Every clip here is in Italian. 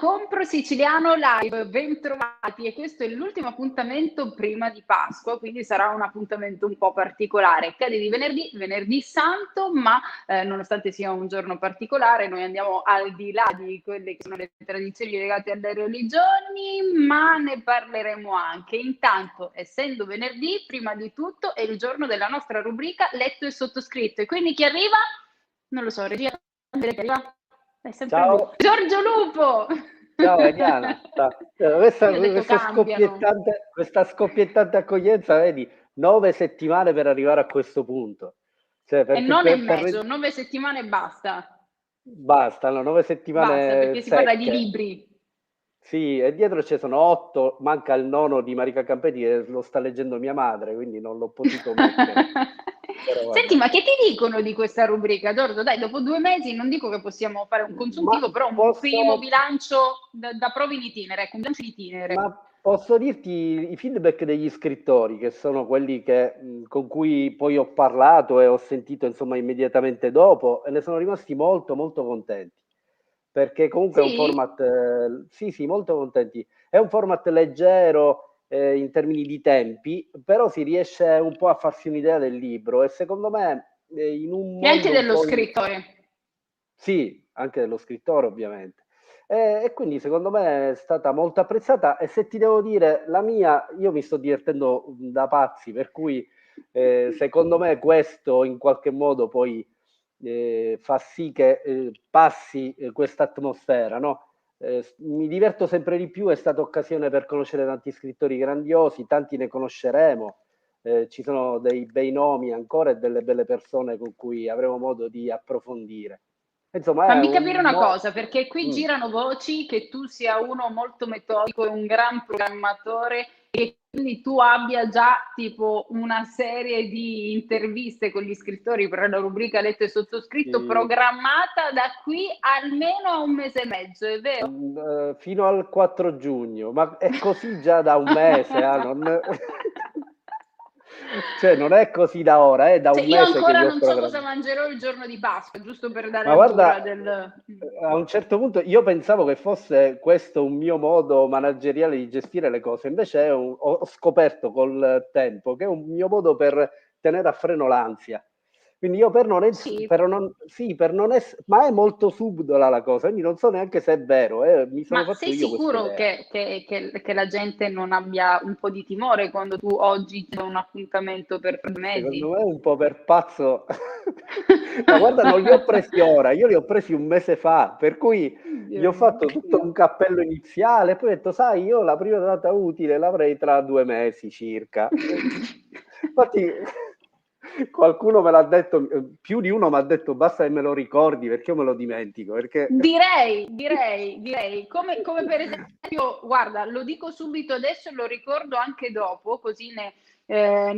Compro Siciliano Live, bentrovati, e questo è l'ultimo appuntamento prima di Pasqua, quindi sarà un appuntamento un po' particolare. Cade di venerdì, venerdì santo, ma nonostante sia un giorno particolare, noi andiamo al di là di quelle che sono le tradizioni legate alle religioni, ma ne parleremo anche. Intanto, essendo venerdì, prima di tutto è il giorno della nostra rubrica Letto e Sottoscritto, e quindi chi arriva? Non lo so, regia, chi arriva? È sempre lui. Ciao, Giorgio Lupo! ciao Eliana. Io ho detto cambiano. Questa scoppiettante accoglienza, vedi, 9 settimane per arrivare a questo punto. Cioè, E non e per mezzo, 9 settimane basta. bastano nove Basta, settimane perché si parla di secche. libri. Sì, e dietro ci sono 8, manca il nono di Marica Campetti che lo sta leggendo mia madre, quindi non l'ho potuto mettere. Però Senti, vabbè. ma che ti dicono di questa rubrica, Giorgio? Dai, dopo 2 mesi non dico che possiamo fare un Ma consuntivo, però un primo posso, bilancio da prova in itinere, ecco, un bilancio in itinere. Ma posso dirti i feedback degli scrittori, che sono quelli con cui poi ho parlato e ho sentito insomma immediatamente dopo, e ne sono rimasti molto molto contenti, perché comunque è un Sì? format, sì sì, molto contenti, è un format leggero in termini di tempi, però si riesce un po' a farsi un'idea del libro e secondo me in un E anche mondo un dello po'. scrittore. Sì, anche dello scrittore ovviamente. E quindi secondo me è stata molto apprezzata e se ti devo dire la mia, io mi sto divertendo da pazzi, per cui secondo me questo in qualche modo poi fa sì che passi questa atmosfera, no? Mi diverto sempre di più, è stata occasione per conoscere tanti scrittori grandiosi, tanti ne conosceremo, ci sono dei bei nomi ancora e delle belle persone con cui avremo modo di approfondire. Insomma, è Fammi capire un una cosa, perché qui Mm. girano voci che tu sia uno molto metodico e un gran programmatore e quindi tu abbia già tipo una serie di interviste con gli scrittori per la rubrica Letto e Sottoscritto Sì, programmata da qui almeno a 1 mese e mezzo, è vero? fino al 4 giugno, ma è così già da un mese, non. Cioè non è così da ora, è da Cioè, un io mese che ancora io ho non so cosa programmato. mangerò il giorno di Pasqua, giusto per dare Ma all'ora guarda, del... a un certo punto io pensavo che fosse questo un mio modo manageriale di gestire le cose, invece ho scoperto col tempo che è un mio modo per tenere a freno l'ansia. Quindi io Sì, sì, ma è molto subdola la cosa, quindi non so neanche se è vero, mi sono ma fatto sei io questa sicuro idea. che la gente non abbia un po' di timore quando tu oggi c'è un appuntamento per 3 mesi? Secondo me è un po' per pazzo. Ma guarda, non li ho presi ora, io li ho presi un mese fa, per cui gli Dio ho mio. fatto tutto un cappello iniziale, poi ho detto, sai, io la prima data utile l'avrei tra 2 mesi circa. Infatti, qualcuno me l'ha detto, più di uno mi ha detto, basta che me lo ricordi perché io me lo dimentico, perché. Direi, come per esempio, guarda, lo dico subito adesso e lo ricordo anche dopo, così ne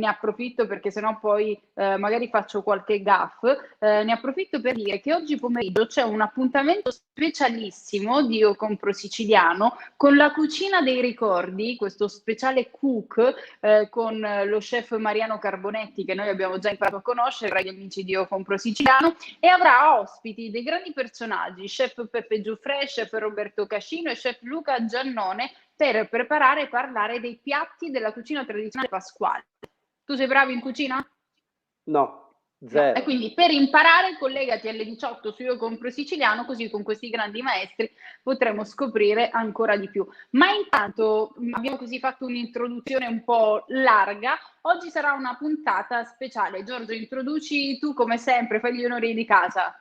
approfitto perché sennò poi magari faccio qualche gaff. Ne approfitto per dire che oggi pomeriggio c'è un appuntamento specialissimo di Io Compro Siciliano con la cucina dei ricordi, questo speciale cook con lo chef Mariano Carbonetti che noi abbiamo già imparato a conoscere tra gli amici di Io Compro Siciliano e avrà ospiti dei grandi personaggi, chef Peppe Giuffre, chef Roberto Cascino e chef Luca Giannone per preparare e parlare dei piatti della cucina tradizionale pasquale. Tu sei bravo in cucina? No, No, e zero. quindi per imparare collegati alle 18 su Io Compro Siciliano, così con questi grandi maestri potremo scoprire ancora di più. Ma intanto abbiamo così fatto un'introduzione un po' larga, oggi sarà una puntata speciale. Giorgio, introduci tu come sempre, fai gli onori di casa.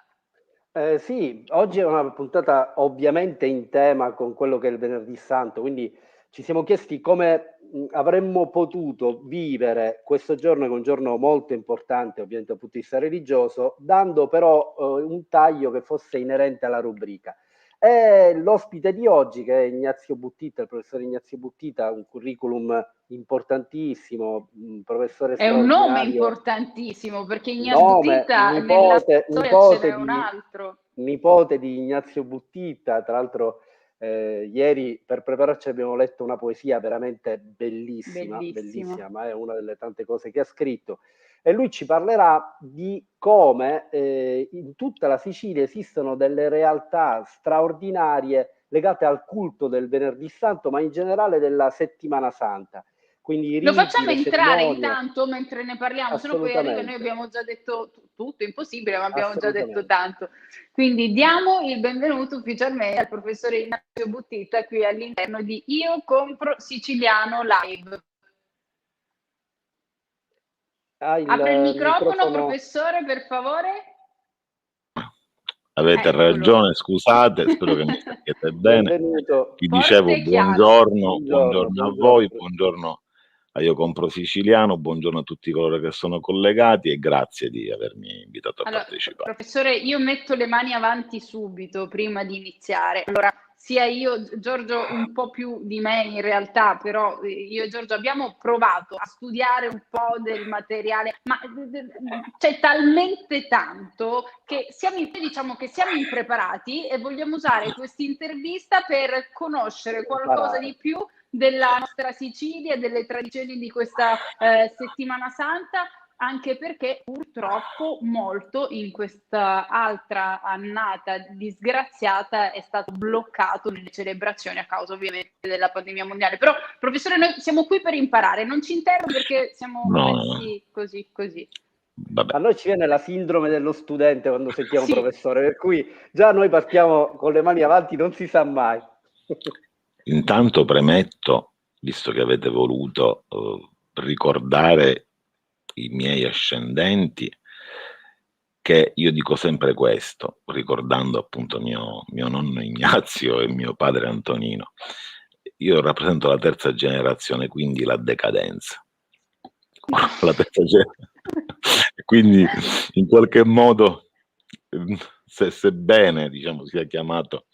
Sì, oggi è una puntata ovviamente in tema con quello che è il Venerdì Santo, quindi ci siamo chiesti come avremmo potuto vivere questo giorno, che è un giorno molto importante ovviamente dal punto di vista religioso, dando però un taglio che fosse inerente alla rubrica. E l'ospite di oggi, che è Ignazio Buttita, il professore Ignazio Buttita, un curriculum importantissimo, un professore È un nome straordinario. importantissimo perché Ignaz Nome, Buttitta nella storia ce n'è un altro. nipote di Ignazio Buttita, tra l'altro ieri per prepararci abbiamo letto una poesia veramente bellissima, Bellissimo. bellissima, ma è una delle tante cose che ha scritto. E lui ci parlerà di come in tutta la Sicilia esistono delle realtà straordinarie legate al culto del Venerdì Santo, ma in generale della Settimana Santa. Quindi i Lo riti, facciamo le entrare cerimonie. intanto mentre ne parliamo, se no poi arriva e noi Assolutamente, abbiamo già detto tutto, impossibile, ma abbiamo già detto assolutamente. tanto. Quindi diamo il benvenuto ufficialmente al professore Ignazio Buttitta qui all'interno di Io Compro Siciliano Live. Ha Apre il il microfono, microfono. professore, per favore. Avete Eccolo. ragione, scusate, spero che mi sentiate bene. Benvenuto. Vi dicevo Forte e chiaro. Buongiorno, buongiorno a buongiorno. voi, buongiorno a Io Compro Siciliano, buongiorno a tutti coloro che sono collegati e grazie di avermi invitato a Allora, partecipare. professore, io metto le mani avanti subito prima di iniziare. Allora, sia io, Giorgio, un po' più di me in realtà, però io e Giorgio abbiamo provato a studiare un po' del materiale, ma c'è talmente tanto che diciamo che siamo impreparati e vogliamo usare questa intervista per conoscere qualcosa di più della nostra Sicilia e delle tradizioni di questa settimana santa, anche perché purtroppo molto in questa altra annata disgraziata è stato bloccato nelle celebrazioni a causa ovviamente della pandemia mondiale. Però, professore, noi siamo qui per imparare, non ci interrompo perché siamo messi così. Vabbè. A noi ci viene la sindrome dello studente quando sentiamo Sì. professore, per cui già noi partiamo con le mani avanti, non si sa mai. Intanto premetto, visto che avete voluto ricordare i miei ascendenti, che io dico sempre questo, ricordando appunto mio nonno Ignazio e mio padre Antonino. Io rappresento la terza generazione, quindi la decadenza. La terza generazione. Quindi in qualche modo, sebbene diciamo sia chiamato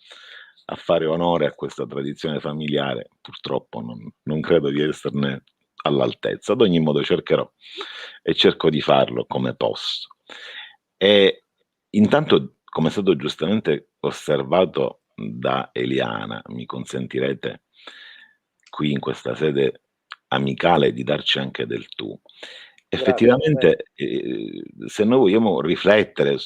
a fare onore a questa tradizione familiare, purtroppo non credo di esserne all'altezza. Ad ogni modo cercherò e cerco di farlo come posso. E intanto, come è stato giustamente osservato da Eliana, mi consentirete qui in questa sede amicale di darci anche del tu. Effettivamente, se noi vogliamo riflettere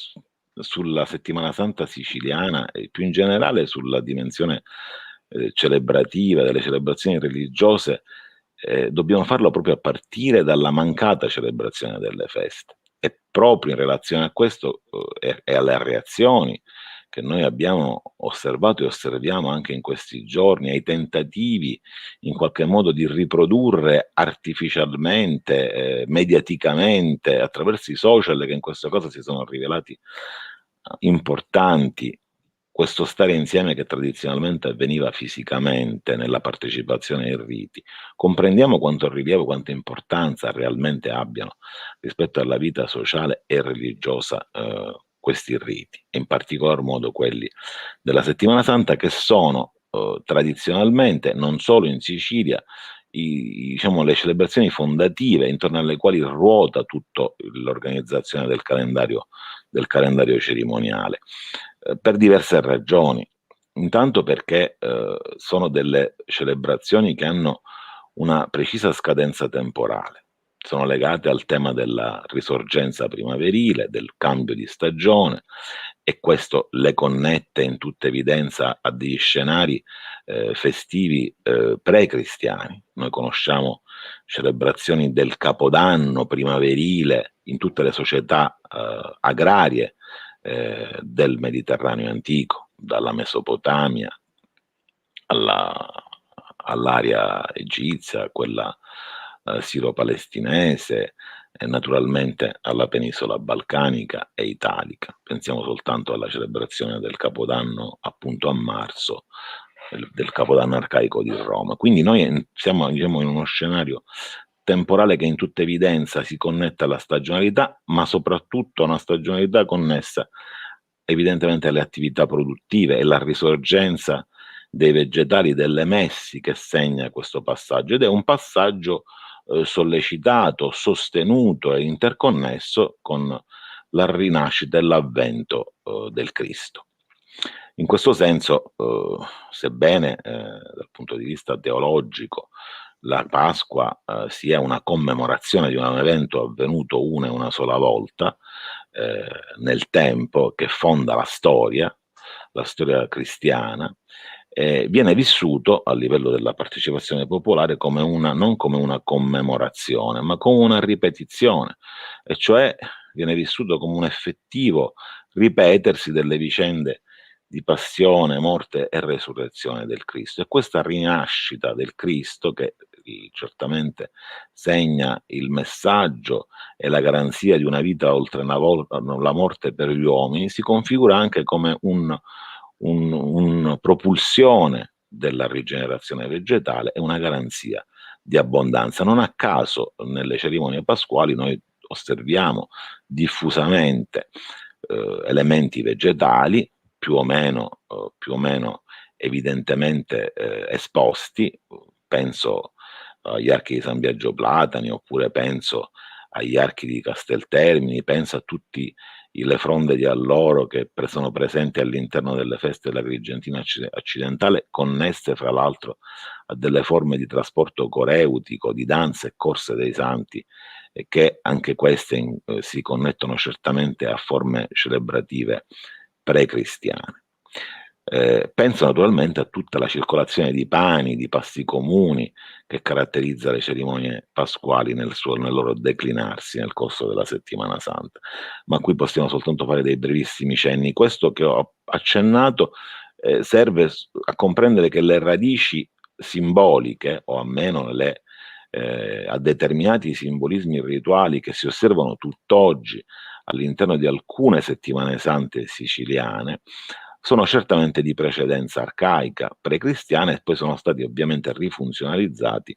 sulla Settimana Santa siciliana e più in generale sulla dimensione celebrativa delle celebrazioni religiose, dobbiamo farlo proprio a partire dalla mancata celebrazione delle feste. E proprio in relazione a questo e alle reazioni che noi abbiamo osservato e osserviamo anche in questi giorni, ai tentativi in qualche modo di riprodurre artificialmente, mediaticamente, attraverso i social che in questa cosa si sono rivelati importanti, questo stare insieme che tradizionalmente avveniva fisicamente nella partecipazione ai riti. Comprendiamo quanto rilievo, quanta importanza realmente abbiano rispetto alla vita sociale e religiosa questi riti, e in particolar modo quelli della Settimana Santa, che sono tradizionalmente, non solo in Sicilia, diciamo, le celebrazioni fondative intorno alle quali ruota tutta l'organizzazione del calendario cerimoniale, per diverse ragioni. Intanto perché sono delle celebrazioni che hanno una precisa scadenza temporale, sono legate al tema della risorgenza primaverile, del cambio di stagione, e questo le connette in tutta evidenza a degli scenari festivi pre-cristiani. Noi conosciamo celebrazioni del Capodanno primaverile in tutte le società agrarie del Mediterraneo antico, dalla Mesopotamia all'area egizia, quella siro-palestinese, e naturalmente alla penisola balcanica e italica. Pensiamo soltanto alla celebrazione del Capodanno appunto a marzo, del Capodanno arcaico di Roma. Quindi noi siamo, diciamo, in uno scenario temporale che in tutta evidenza si connette alla stagionalità, ma soprattutto una stagionalità connessa evidentemente alle attività produttive e la risorgenza dei vegetali, delle messi, che segna questo passaggio, ed è un passaggio sollecitato, sostenuto e interconnesso con la rinascita e l'avvento del Cristo. In questo senso, sebbene dal punto di vista teologico la Pasqua sia una commemorazione di un evento avvenuto una e una sola volta nel tempo, che fonda la storia cristiana, viene vissuto a livello della partecipazione popolare come non come una commemorazione, ma come una ripetizione, e cioè viene vissuto come un effettivo ripetersi delle vicende di passione, morte e resurrezione del Cristo. E questa rinascita del Cristo, che certamente segna il messaggio e la garanzia di una vita oltre la morte per gli uomini, si configura anche come un propulsione della rigenerazione vegetale e una garanzia di abbondanza. Non a caso nelle cerimonie pasquali noi osserviamo diffusamente elementi vegetali più o meno evidentemente esposti. Penso agli archi di San Biagio Platani, oppure penso agli archi di Casteltermini, penso a tutti le fronde di alloro che sono presenti all'interno delle feste dell'Agrigentina occidentale, connesse fra l'altro a delle forme di trasporto coreutico, di danze e corse dei santi, che anche queste si connettono certamente a forme celebrative pre-cristiane. Penso naturalmente a tutta la circolazione di pani, di pasti comuni che caratterizza le cerimonie pasquali nel loro declinarsi nel corso della Settimana Santa, ma qui possiamo soltanto fare dei brevissimi cenni. Questo che ho accennato serve a comprendere che le radici simboliche, o almeno a determinati simbolismi rituali che si osservano tutt'oggi all'interno di alcune settimane sante siciliane, sono certamente di precedenza arcaica, precristiana, e poi sono stati ovviamente rifunzionalizzati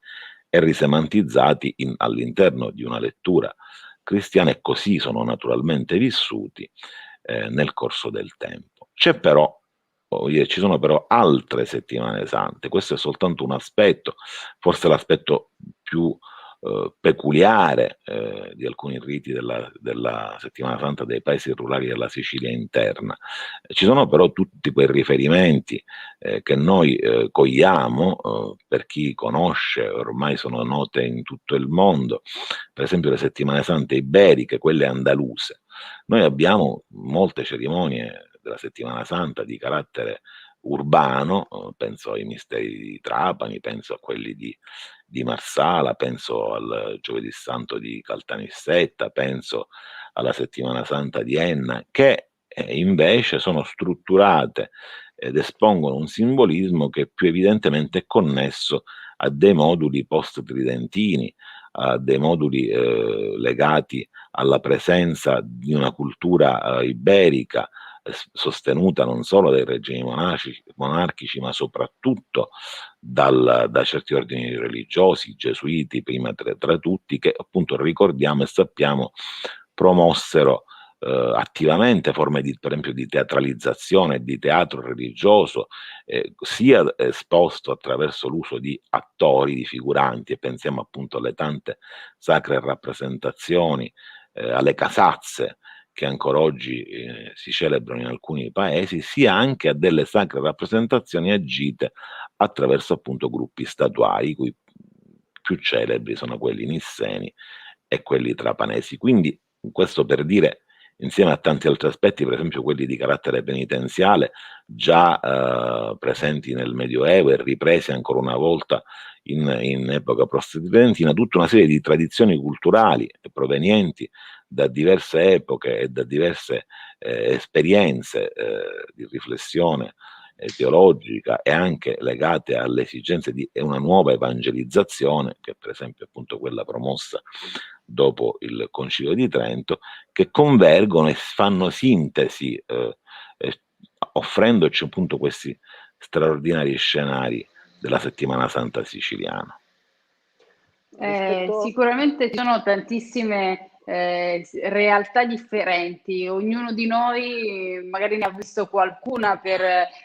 e risemantizzati all'interno di una lettura cristiana, e così sono naturalmente vissuti nel corso del tempo. Ci sono però altre settimane sante. Questo è soltanto un aspetto, forse l'aspetto più peculiare di alcuni riti della Settimana Santa dei paesi rurali della Sicilia interna. Ci sono però tutti quei riferimenti che noi cogliamo, per chi conosce, ormai sono note in tutto il mondo, per esempio le settimane sante iberiche, quelle andaluse. Noi abbiamo molte cerimonie della Settimana Santa di carattere urbano, penso ai misteri di Trapani, penso a quelli di Marsala, penso al Giovedì Santo di Caltanissetta, penso alla Settimana Santa di Enna, che invece sono strutturate ed espongono un simbolismo che più evidentemente è connesso a dei moduli post-tridentini, a dei moduli legati alla presenza di una cultura iberica, sostenuta non solo dai regimi monarchici, ma soprattutto da certi ordini religiosi, gesuiti prima tra tutti, che appunto ricordiamo e sappiamo promossero attivamente forme per esempio di teatralizzazione, di teatro religioso, sia esposto attraverso l'uso di attori, di figuranti, e pensiamo appunto alle tante sacre rappresentazioni, alle casazze che ancora oggi si celebrano in alcuni paesi, sia anche a delle sacre rappresentazioni agite attraverso appunto gruppi statuari, i cui più celebri sono quelli nisseni e quelli trapanesi. Quindi questo per dire, insieme a tanti altri aspetti, per esempio quelli di carattere penitenziale, già presenti nel Medioevo e ripresi ancora una volta in epoca post-tridentina, tutta una serie di tradizioni culturali provenienti da diverse epoche e da diverse esperienze di riflessione teologica, e anche legate alle esigenze di una nuova evangelizzazione, che per esempio appunto quella promossa dopo il Concilio di Trento, che convergono e fanno sintesi, offrendoci appunto questi straordinari scenari della Settimana Santa siciliana. Sicuramente ci sono tantissime realtà differenti, ognuno di noi magari ne ha visto qualcuna per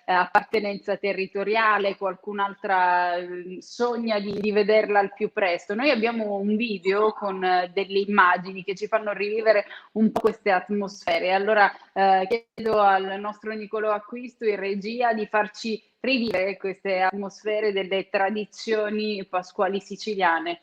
appartenenza territoriale, qualcun'altra sogna di vederla al più presto. Noi abbiamo un video con delle immagini che ci fanno rivivere un po' queste atmosfere. Allora chiedo al nostro Nicolò Acquisto in regia di farci rivivere queste atmosfere delle tradizioni pasquali siciliane.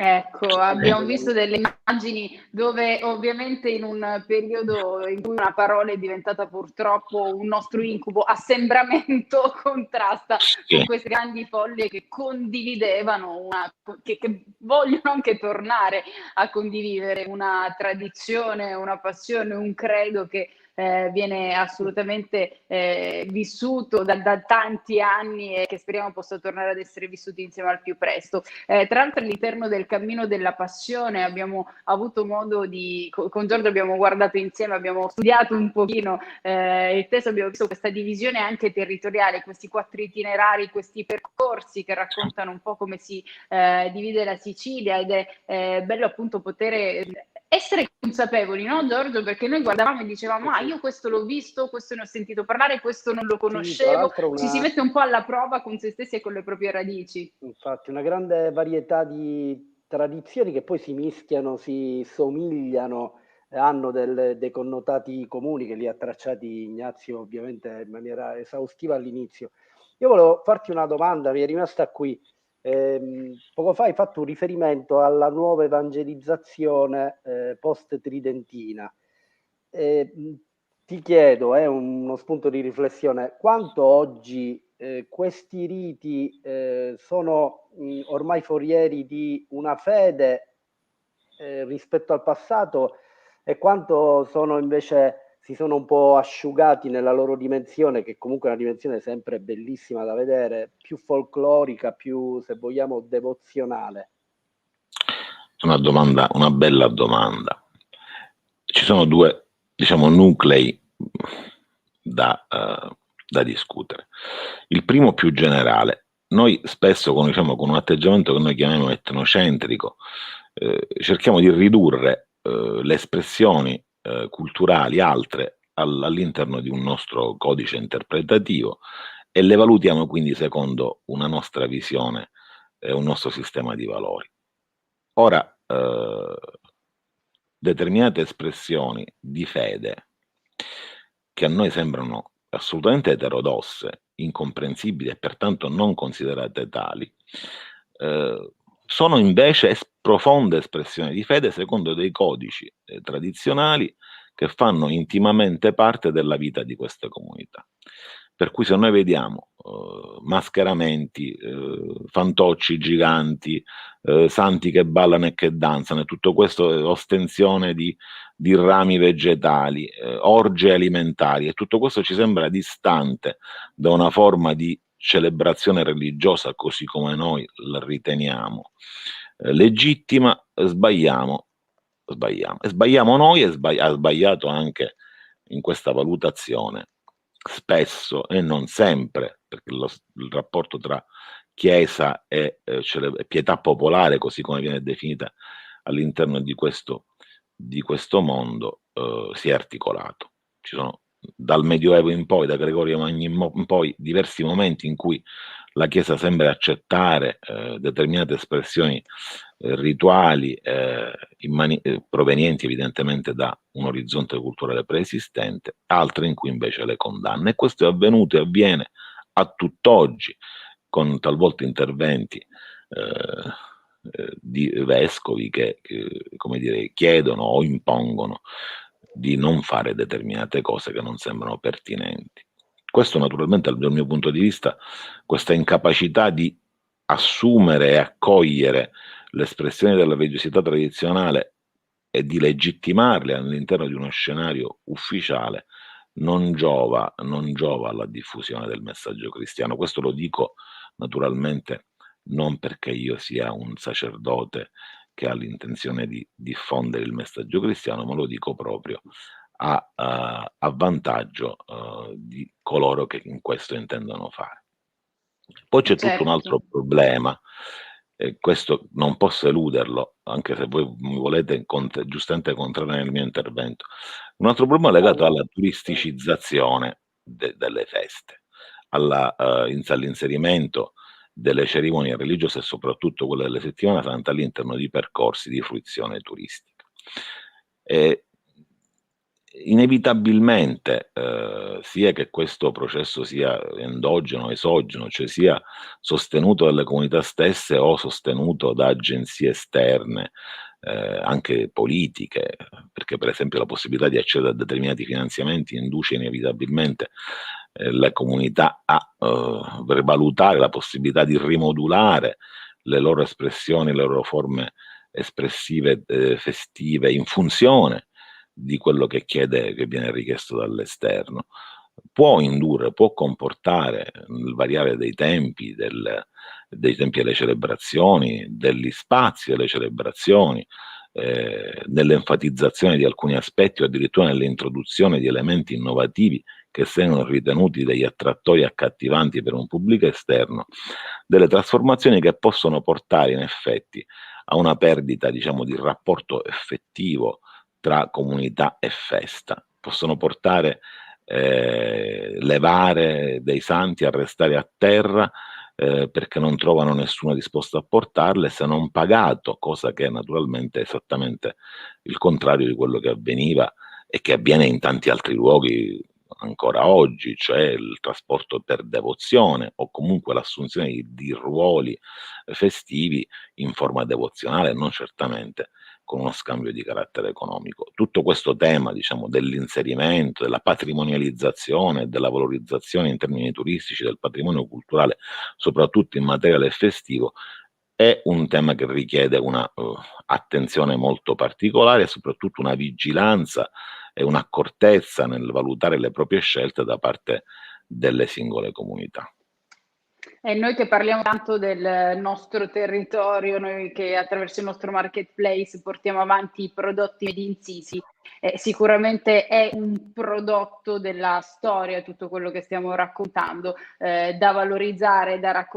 Ecco, abbiamo visto delle immagini dove ovviamente in un periodo in cui una parola è diventata purtroppo un nostro incubo, assembramento, contrasta con Sì. queste grandi foglie che condividevano che vogliono anche tornare a condividere una tradizione, una passione, un credo che viene assolutamente vissuto da tanti anni e che speriamo possa tornare ad essere vissuto insieme al più presto. Tra l'altro all'interno del cammino della passione abbiamo avuto modo con Giorgio abbiamo guardato insieme, abbiamo studiato un pochino il testo, abbiamo visto questa divisione anche territoriale, questi 4 itinerari, questi percorsi che raccontano un po' come si divide la Sicilia, ed è bello appunto poter essere consapevoli, no Giorgio? Perché noi guardavamo e dicevamo, io questo l'ho visto, questo ne ho sentito parlare, questo non lo conoscevo, ci si mette un po' alla prova con se stessi e con le proprie radici. Infatti, una grande varietà di tradizioni che poi si mischiano, si somigliano, hanno dei connotati comuni che li ha tracciati Ignazio ovviamente in maniera esaustiva all'inizio. Io volevo farti una domanda, mi è rimasta qui. Poco fa hai fatto un riferimento alla nuova evangelizzazione post-tridentina. Ti chiedo, è uno spunto di riflessione, quanto oggi questi riti sono ormai forieri di una fede rispetto al passato, e quanto si sono un po' asciugati nella loro dimensione, che comunque è una dimensione sempre bellissima da vedere, più folclorica, più, se vogliamo, devozionale. Una bella domanda. Ci sono due, diciamo, nuclei da discutere. Il primo più generale. Noi spesso con un atteggiamento che noi chiamiamo etnocentrico cerchiamo di ridurre le espressioni culturali altre all'interno di un nostro codice interpretativo e le valutiamo quindi secondo una nostra visione e un nostro sistema di valori. Ora, determinate espressioni di fede che a noi sembrano assolutamente eterodosse, incomprensibili e pertanto non considerate tali, sono invece profonde espressioni di fede secondo dei codici tradizionali che fanno intimamente parte della vita di queste comunità. Per cui se noi vediamo mascheramenti, fantocci giganti, santi che ballano e che danzano, e tutto questo ostensione di rami vegetali, orge alimentari, e tutto questo ci sembra distante da una forma di celebrazione religiosa così come noi la riteniamo legittima, sbagliamo. E sbagliamo noi, ha sbagliato anche in questa valutazione spesso e non sempre, perché il rapporto tra Chiesa e pietà popolare, così come viene definita all'interno di questo mondo, si è articolato. Ci sono dal Medioevo in poi, da Gregorio Magni in poi, diversi momenti in cui la Chiesa sembra accettare determinate espressioni rituali provenienti evidentemente da un orizzonte culturale preesistente, altre in cui invece le condanna. E questo è avvenuto e avviene a tutt'oggi, con talvolta interventi di vescovi che come dire, chiedono o impongono di non fare determinate cose che non sembrano pertinenti. Questo naturalmente dal mio punto di vista, questa incapacità di assumere e accogliere le espressioni della religiosità tradizionale e di legittimarle all'interno di uno scenario ufficiale non giova alla diffusione del messaggio cristiano. Questo lo dico naturalmente non perché io sia un sacerdote che ha l'intenzione di diffondere il messaggio cristiano, ma lo dico proprio a vantaggio di coloro che in questo intendono fare. Poi c'è tutto un altro problema, e questo non posso eluderlo, anche se voi mi volete giustamente contrarre nel mio intervento. Un altro problema è legato alla turisticizzazione delle feste, all'inserimento delle cerimonie religiose e soprattutto quelle delle settimane sante all'interno di percorsi di fruizione turistica. inevitabilmente, sia che questo processo sia endogeno o esogeno, cioè sia sostenuto dalle comunità stesse o sostenuto da agenzie esterne, anche politiche, perché per esempio la possibilità di accedere a determinati finanziamenti induce inevitabilmente le comunità a valutare la possibilità di rimodulare le loro espressioni, le loro forme espressive festive in funzione di quello che viene richiesto dall'esterno. Può indurre, può comportare il variare dei tempi delle celebrazioni, degli spazi delle celebrazioni, nell'enfatizzazione di alcuni aspetti o addirittura nell'introduzione di elementi innovativi che siano ritenuti degli attrattori accattivanti per un pubblico esterno, delle trasformazioni che possono portare in effetti a una perdita, diciamo, di rapporto effettivo tra comunità e festa. Possono portare levare dei santi a restare a terra perché non trovano nessuno disposto a portarle se non pagato, cosa che naturalmente è esattamente il contrario di quello che avveniva e che avviene in tanti altri luoghi ancora oggi, cioè il trasporto per devozione o comunque l'assunzione di ruoli festivi in forma devozionale, non certamente con uno scambio di carattere economico. Tutto questo tema, diciamo, dell'inserimento, della patrimonializzazione e della valorizzazione in termini turistici del patrimonio culturale, soprattutto in materiale festivo, è un tema che richiede una attenzione molto particolare e soprattutto una vigilanza e un'accortezza nel valutare le proprie scelte da parte delle singole comunità. E noi che parliamo tanto del nostro territorio, noi che attraverso il nostro marketplace portiamo avanti i prodotti made in Sisi, sicuramente è un prodotto della storia tutto quello che stiamo raccontando, da valorizzare, da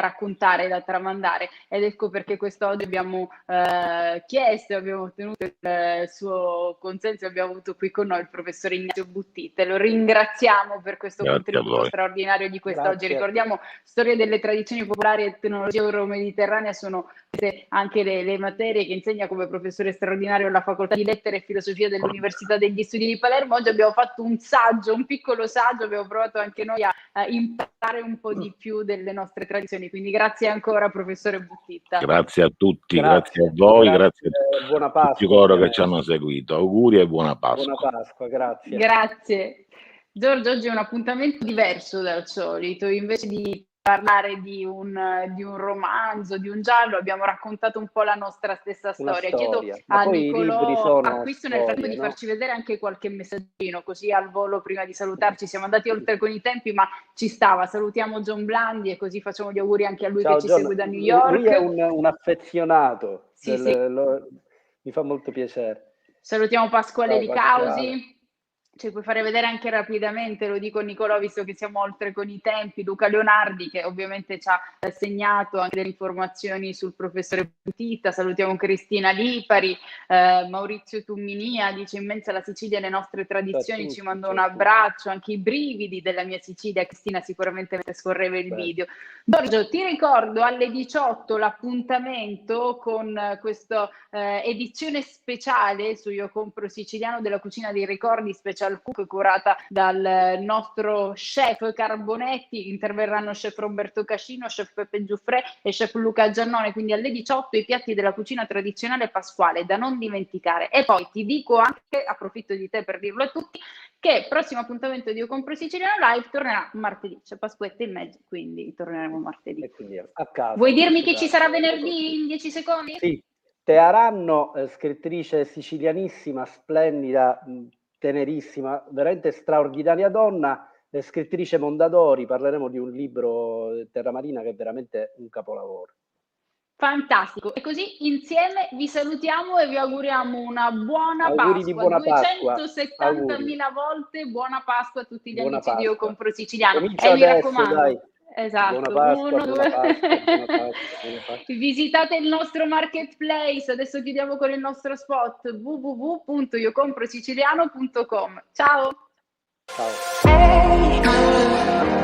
raccontare, da tramandare, ed ecco perché quest'oggi abbiamo chiesto e abbiamo ottenuto il suo consenso, abbiamo avuto qui con noi il professore Ignazio Buttite. Lo ringraziamo per questo contributo straordinario di quest'oggi. Ricordiamo, storia delle tradizioni popolari e tecnologia euromediterranea sono anche le materie che insegna come professore straordinario alla Facoltà di Lettere e Filosofia dell'Università degli Studi di Palermo. Oggi abbiamo fatto un piccolo saggio, abbiamo provato anche noi a imparare un po' di più delle nostre tradizioni, quindi grazie ancora professore Buttitta. Grazie a tutti, grazie a voi, grazie a buona Pasqua, tutti coloro che ci hanno seguito. Auguri e buona Pasqua. Buona Pasqua, grazie. Grazie. Giorgio, oggi è un appuntamento diverso dal solito, invece di parlare di un romanzo, di un giallo, abbiamo raccontato un po' la nostra stessa storia. Chiedo a Nicolò Acquisto nel frattempo di farci vedere anche qualche messaggino, così al volo prima di salutarci. Siamo andati oltre con i tempi, ma ci stava. Salutiamo John Blandi e così facciamo gli auguri anche a lui. Ciao, che ci segue da New York. Lui è un affezionato, mi fa molto piacere. Salutiamo Pasquale Licausi. Ci puoi fare vedere anche rapidamente, lo dico Nicolò, visto che siamo oltre con i tempi, Luca Leonardi, che ovviamente ci ha segnato anche delle informazioni sul professore Buttitta. Salutiamo Cristina Lipari, Maurizio Tumminia, dice immensa la Sicilia e le nostre tradizioni, ci manda un abbraccio, anche i brividi della mia Sicilia, Cristina sicuramente mentre scorreva il video. Giorgio, ti ricordo alle 18 l'appuntamento con questa edizione speciale su Io Compro Siciliano della Cucina dei Ricordi, special cook, curata dal nostro chef Carbonetti. Interverranno chef Roberto Cascino, chef Peppe Giuffre e chef Luca Giannone, quindi alle 18 i piatti della cucina tradizionale pasquale da non dimenticare. E poi ti dico anche, approfitto di te per dirlo a tutti, che il prossimo appuntamento di Io Compro Siciliano Live tornerà martedì, c'è Pasquetta in mezzo, quindi torneremo martedì. A casa, vuoi dirmi chi ci sarà venerdì in 10 secondi? Sì, Tearanno, scrittrice sicilianissima, splendida, tenerissima, veramente straordinaria donna, scrittrice Mondadori. Parleremo di un libro, Terra Marina, che è veramente un capolavoro. Fantastico, e così insieme vi salutiamo e vi auguriamo una buona Auguri Pasqua, di buona 270.000 volte buona Pasqua a tutti gli amici di Io Compro Siciliano. Comincia mi adesso, raccomando, dai. Esatto, buona Pasqua. Visitate il nostro marketplace, adesso chiudiamo con il nostro spot www.iocomprosiciliano.com. Ciao! Ciao!